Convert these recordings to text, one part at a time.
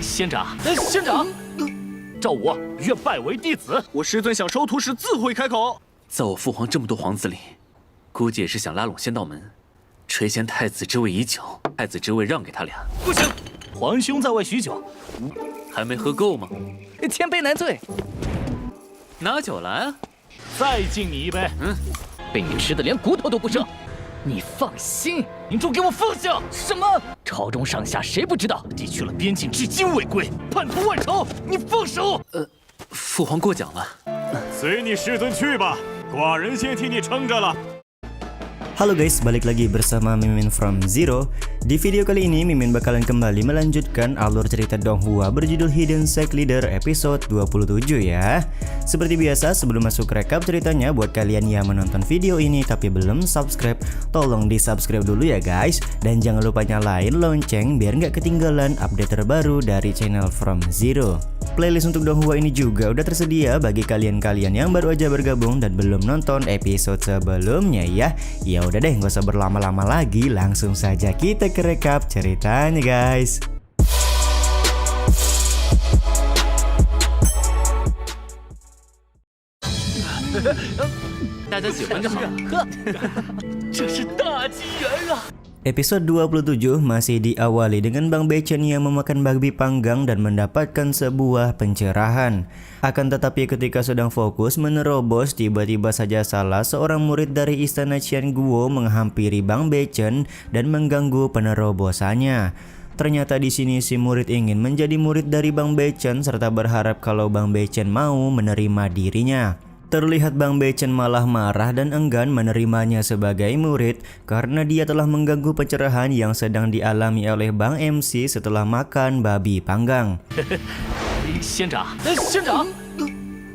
仙长，仙长，召我愿拜为弟子。我师尊想收徒时自会开口。在我父皇这么多皇子里，估计也是想拉拢仙道门，垂涎太子之位已久，太子之位让给他俩。不行，皇兄在外许久，还没喝够吗？千杯难醉。拿酒来啊！再敬你一杯。被你吃的连骨头都不剩。你放心，您都给我放下！什么？朝中上下谁不知道？你去了边境，至今未归，叛徒万朝！你放手！父皇过奖了。随你师尊去吧，寡人先替你撑着了。Halo guys, balik lagi bersama Mimin from Zero. Di video kali ini Mimin bakalan kembali melanjutkan alur cerita Donghua berjudul Hidden Sect Leader episode 27 ya. Seperti biasa, sebelum masuk rekap ceritanya, buat kalian yang menonton video ini tapi belum subscribe, tolong di subscribe dulu ya guys. Dan jangan lupa nyalain lonceng biar nggak ketinggalan update terbaru dari channel From Zero. Playlist untuk Donghua ini juga udah tersedia bagi kalian-kalian yang baru aja bergabung dan belum nonton episode sebelumnya ya. Ya udah deh, nggak usah berlama-lama lagi, langsung saja kita ke rekap ceritanya guys. Episode 27 masih diawali dengan Bang Bechen yang memakan babi panggang dan mendapatkan sebuah pencerahan. Akan tetapi ketika sedang fokus menerobos, tiba-tiba saja salah seorang murid dari istana Qianguo menghampiri Bang Bechen dan mengganggu penerobosannya. Ternyata di sini si murid ingin menjadi murid dari Bang Bechen serta berharap kalau Bang Bechen mau menerima dirinya. Terlihat Bang Bechen malah marah dan enggan menerimanya sebagai murid karena dia telah mengganggu pencerahan yang sedang dialami oleh Bang MC setelah makan babi panggang. 仙长，仙长，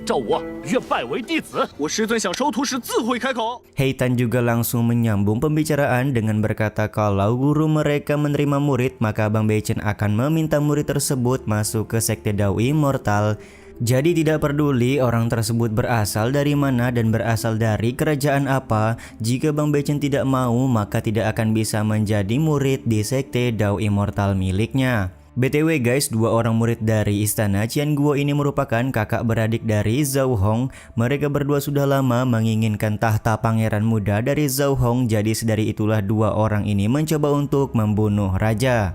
召我愿拜为弟子。我师尊想收徒时自会开口。 Heitan juga langsung menyambung pembicaraan dengan berkata kalau guru mereka menerima murid, maka Bang Bechen akan meminta murid tersebut masuk ke sekte Dao Immortal. Jadi tidak peduli orang tersebut berasal dari mana dan berasal dari kerajaan apa, jika Bang Bechen tidak mau maka tidak akan bisa menjadi murid di sekte Dao Immortal miliknya. BTW guys, dua orang murid dari istana Qianguo ini merupakan kakak beradik dari Zhao Hong. Mereka berdua sudah lama menginginkan tahta pangeran muda dari Zhao Hong, jadi sedari itulah dua orang ini mencoba untuk membunuh raja.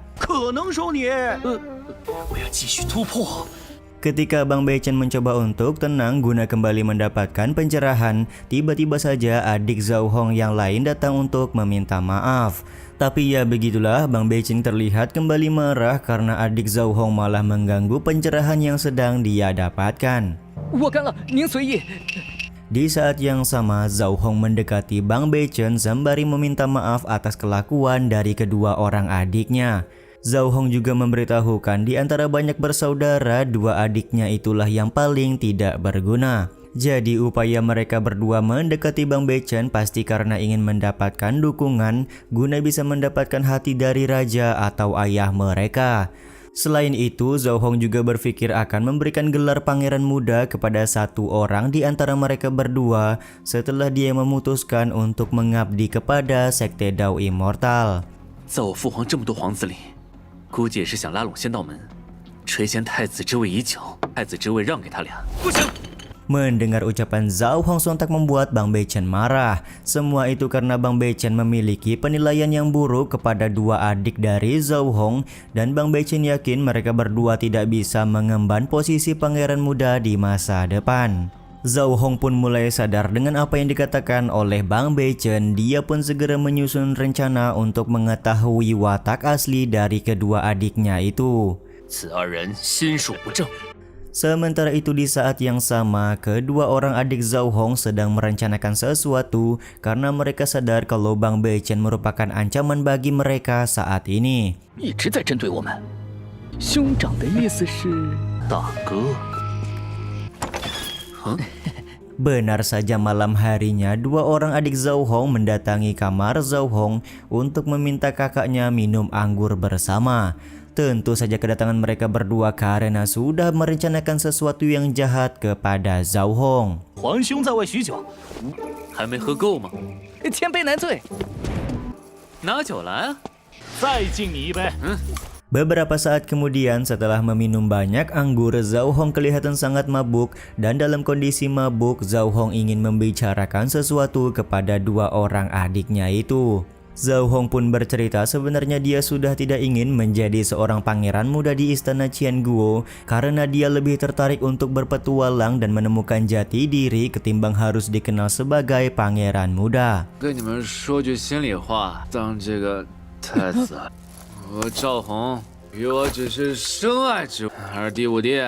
Ketika Bang Bechen mencoba untuk tenang guna kembali mendapatkan pencerahan, tiba-tiba saja adik Zhao Hong yang lain datang untuk meminta maaf. Tapi ya begitulah, Bang Bechen terlihat kembali marah karena adik Zhao Hong malah mengganggu pencerahan yang sedang dia dapatkan. Di saat yang sama, Zhao Hong mendekati Bang Bechen sembari meminta maaf atas kelakuan dari kedua orang adiknya. Zhao Hong juga memberitahukan di antara banyak bersaudara, dua adiknya itulah yang paling tidak berguna. Jadi upaya mereka berdua mendekati Bang Bechen pasti karena ingin mendapatkan dukungan guna bisa mendapatkan hati dari raja atau ayah mereka. Selain itu, Zhao Hong juga berpikir akan memberikan gelar pangeran muda kepada satu orang di antara mereka berdua setelah dia memutuskan untuk mengabdi kepada sekte Dao Immortal. 在我父皇这么多皇子里，估计也是想拉拢仙道门，垂涎太子之位已久，太子之位让给他俩。不行！ Mendengar ucapan Zhao Hong sontak membuat Bang Bechen marah. Semua itu karena Bang Bechen memiliki penilaian yang buruk kepada dua adik dari Zhao Hong, dan Bang Bechen yakin mereka berdua tidak bisa mengemban posisi pangeran muda di masa depan. Zhao Hong pun mulai sadar dengan apa yang dikatakan oleh Bang Bechen. Dia pun segera menyusun rencana untuk mengetahui watak asli dari kedua adiknya itu. Sementara itu di saat yang sama, kedua orang adik Zhao Hong sedang merencanakan sesuatu karena mereka sadar kalau Bang Bechen merupakan ancaman bagi mereka saat ini. Benar saja malam harinya, dua orang adik Zhao Hong mendatangi kamar Zhao Hong untuk meminta kakaknya minum anggur bersama. Tentu saja kedatangan mereka berdua karena sudah merencanakan sesuatu yang jahat kepada Zhao Hong. 皇兄在外许久，还没喝够吗？千杯难醉。拿酒来啊！再敬你一杯。Beberapa saat kemudian setelah meminum banyak anggur, Zhao Hong kelihatan sangat mabuk dan dalam kondisi mabuk Zhao Hong ingin membicarakan sesuatu kepada dua orang adiknya itu. Zhao Hong pun bercerita sebenarnya dia sudah tidak ingin menjadi seorang pangeran muda di istana Qianguo karena dia lebih tertarik untuk berpetualang dan menemukan jati diri ketimbang harus dikenal sebagai pangeran muda. 跟你们说句心里话，当这个太子，我赵红与我只是生爱之，而第五弟。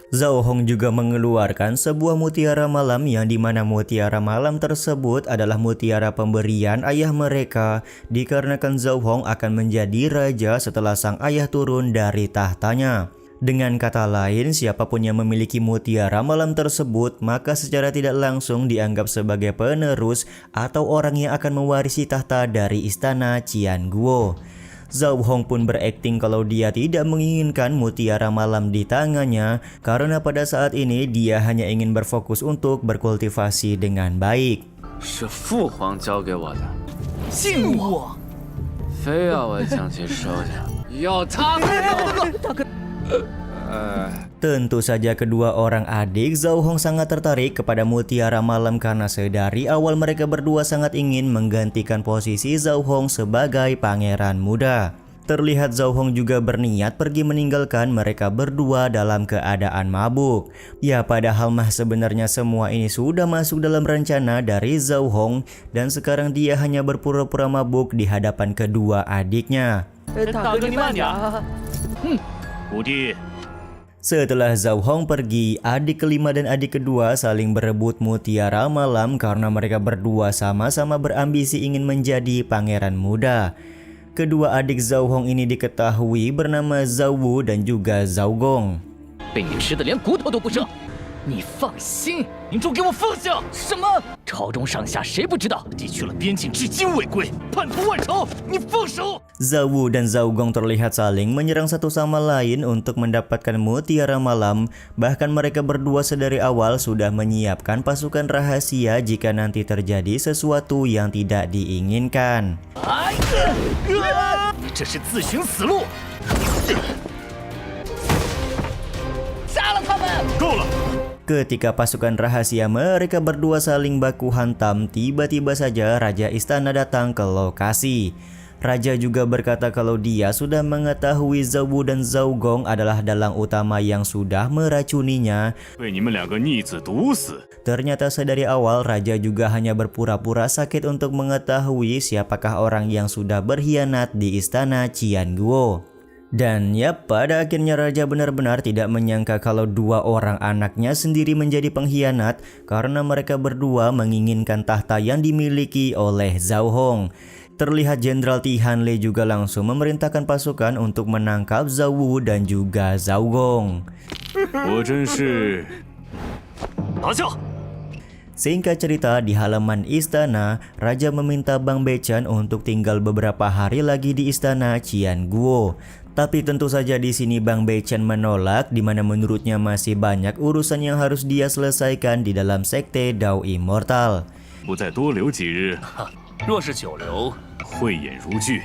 Zhao Hong juga mengeluarkan sebuah mutiara malam yang dimana mutiara malam tersebut adalah mutiara pemberian ayah mereka dikarenakan Zhao Hong akan menjadi raja setelah sang ayah turun dari tahtanya. Dengan kata lain, siapapun yang memiliki mutiara malam tersebut maka secara tidak langsung dianggap sebagai penerus atau orang yang akan mewarisi tahta dari istana Qianguo. Zhao Hong pun berakting kalau dia tidak menginginkan mutiara malam di tangannya karena pada saat ini dia hanya ingin berfokus untuk berkultivasi dengan baik. 是父皇交给我的，信我。非要我将其收下，要他们给我。 Tentu saja kedua orang adik Zhao Hong sangat tertarik kepada mutiara malam karena sedari awal mereka berdua sangat ingin menggantikan posisi Zhao Hong sebagai pangeran muda. Terlihat Zhao Hong juga berniat pergi meninggalkan mereka berdua dalam keadaan mabuk. Ya padahal mah sebenarnya semua ini sudah masuk dalam rencana dari Zhao Hong dan sekarang dia hanya berpura-pura mabuk di hadapan kedua adiknya. 大哥，你慢点。五弟。 Setelah Zhao Hong pergi, adik kelima dan adik kedua saling berebut mutiara malam karena mereka berdua sama-sama berambisi ingin menjadi pangeran muda. Kedua adik Zhao Hong ini diketahui bernama Zhao Wu dan juga Zhao Gong. 被你吃的连骨头都不剩，你放心，您都给我放下！什么？朝中上下谁不知道？你去了边境至今未归，叛徒万朝！你放手！ Zhao Wu dan Zhao Gong terlihat saling menyerang satu sama lain untuk mendapatkan mutiara malam. Bahkan mereka berdua sedari awal sudah menyiapkan pasukan rahasia jika nanti terjadi sesuatu yang tidak diinginkan. 你这是自寻死路！ 杀了他们！ 够了！ Ketika pasukan rahasia mereka berdua saling baku hantam, tiba-tiba saja Raja Istana datang ke lokasi. Raja juga berkata kalau dia sudah mengetahui Zhao Wu dan Zhao Gong adalah dalang utama yang sudah meracuninya. 被你们两个逆子毒死。 Ternyata sedari awal Raja juga hanya berpura-pura sakit untuk mengetahui siapakah orang yang sudah berkhianat di istana Qianguo. Dan ya pada akhirnya Raja benar-benar tidak menyangka kalau dua orang anaknya sendiri menjadi pengkhianat karena mereka berdua menginginkan tahta yang dimiliki oleh Zhao Hong. Terlihat Jenderal Tianle juga langsung memerintahkan pasukan untuk menangkap Zhao Wu dan juga Zhao Gong. 我真是拿下！ Singkat cerita, di halaman istana, Raja meminta Bang Bechen untuk tinggal beberapa hari lagi di istana Qianguo. Tapi tentu saja di sini Bang Bechen menolak, di mana menurutnya masih banyak urusan yang harus dia selesaikan di dalam sekte Dao Immortal. 不再多留几日， 若是久留， 慧眼如炬。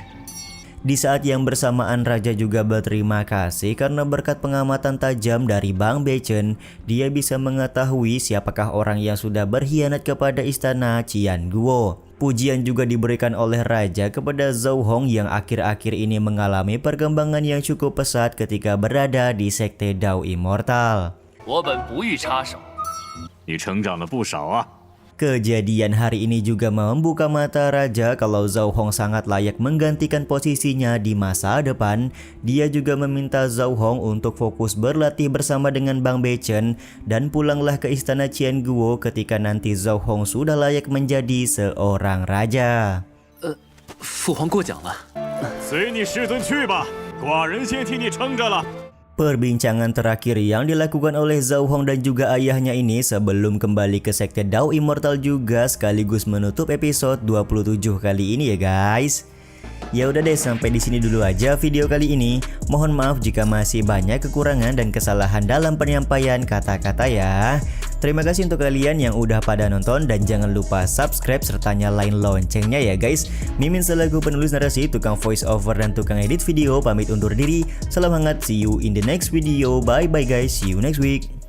Di saat yang bersamaan Raja juga berterima kasih karena berkat pengamatan tajam dari Bang Bechen, dia bisa mengetahui siapakah orang yang sudah berkhianat kepada istana Qianguo. Pujian juga diberikan oleh Raja kepada Zhao Hong yang akhir-akhir ini mengalami perkembangan yang cukup pesat ketika berada di sekte Dao Immortal. 我本不欲插手。你成长了不少啊！ Kejadian hari ini juga membuka mata Raja kalau Zhao Hong sangat layak menggantikan posisinya di masa depan. Dia juga meminta Zhao Hong untuk fokus berlatih bersama dengan Bang Bechen dan pulanglah ke istana Qianguo ketika nanti Zhao Hong sudah layak menjadi seorang raja. 父皇过奖了。 随你师尊去吧，寡人先替你撑着了。 Perbincangan terakhir yang dilakukan oleh Zhao Hong dan juga ayahnya ini sebelum kembali ke sekte Dao Immortal juga sekaligus menutup episode 27 kali ini ya guys. Ya udah deh, sampai di sini dulu aja video kali ini. Mohon maaf jika masih banyak kekurangan dan kesalahan dalam penyampaian kata-kata ya. Terima kasih untuk kalian yang udah pada nonton dan jangan lupa subscribe serta nyalain loncengnya ya guys. Mimin selaku penulis narasi, tukang voice over dan tukang edit video pamit undur diri. Salam hangat, see you in the next video. Bye bye guys, see you next week.